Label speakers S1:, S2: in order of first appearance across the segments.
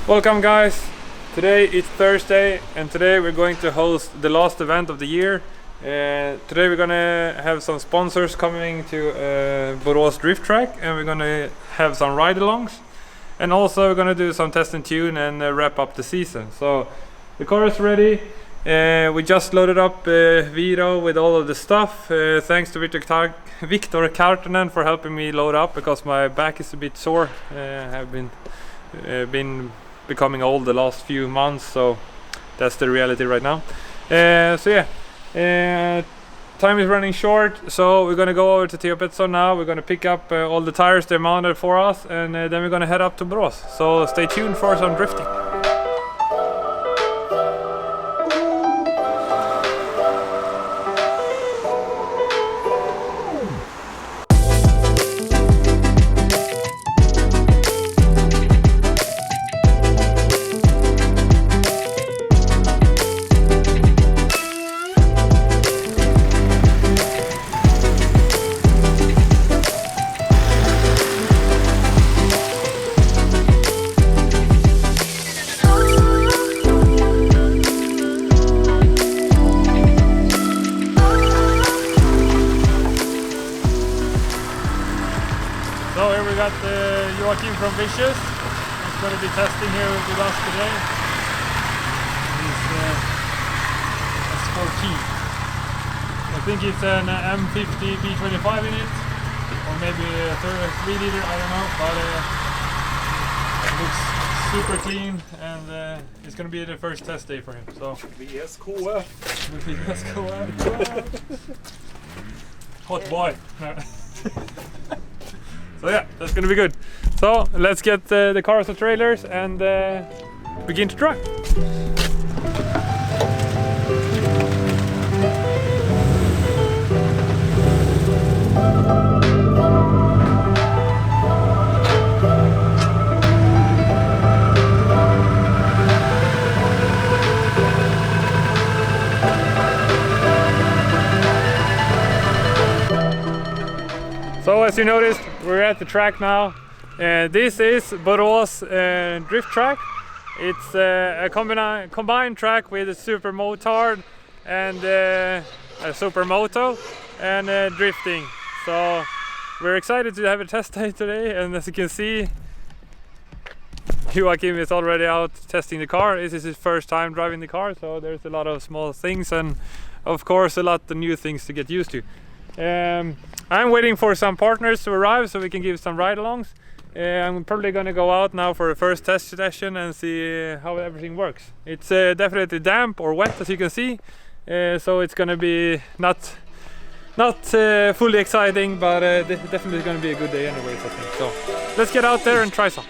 S1: Welcome guys! Today it's Thursday and today we're going to host the last event of the year. Today we're gonna have some sponsors coming to Borås Drifttrack, and we're gonna have some ride-alongs, and also we're gonna do some test and tune and wrap up the season. So the car is ready. We just loaded up Viro with all of the stuff. Thanks to Victor Kartinen for helping me load up because my back is a bit sore. I've been becoming old the last few months, so that's the reality right now. So yeah, time is running short, so we're gonna go over to THPETTERSSONSE now. We're gonna pick up all the tires they mounted for us, and then we're gonna head up to Borås. So stay tuned for some drifting. From Vicious, he's going to be testing here with us today. He's S4T. I think it's an M50 B25 in it, or maybe a 3 liter, I don't know, but it looks super clean, and it's going to be the first test day for him. So VSKF. Hot boy. So yeah, that's gonna be good. So let's get the cars and trailers and begin to drive. So as you noticed, we're at the track now. This is Borås Drifttrack. It's a combined track with a super motard and a super moto and drifting. So we're excited to have a test day today, and as you can see, Joachim is already out testing the car. This is his first time driving the car, so there's a lot of small things and of course a lot of new things to get used to. I'm waiting for some partners to arrive so we can give some ride-alongs. I'm probably going to go out now for the first test session and see how everything works. It's definitely damp or wet, as you can see, so it's going to be not fully exciting, but definitely going to be a good day anyways, I think. So let's get out there and try some.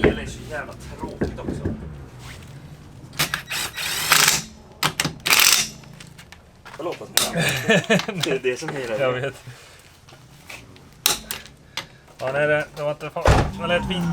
S2: el är så jävla tråkigt också. Förlåt att det är det som är det.
S1: Jag vet. Ja, nej, det var inte fan. Det var lätt fint.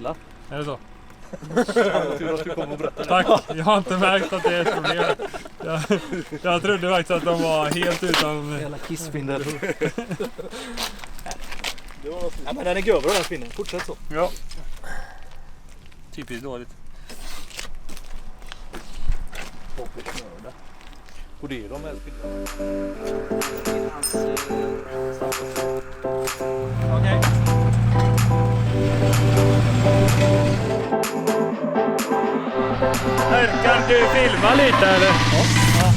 S3: svindlar.
S1: Är det så?
S2: Tur att du kom och berättade.
S1: Tack, jag har inte märkt att det är ett problem. Jag trodde faktiskt att de var helt utan...
S3: Jävla kissspindel.
S2: Ja, men den är grövre den spindeln. Fortsätt så.
S1: Ja. Typiskt dåligt.
S2: Och det är de här spindlarna.
S1: Okej. Kan du filma lite eller? Ja.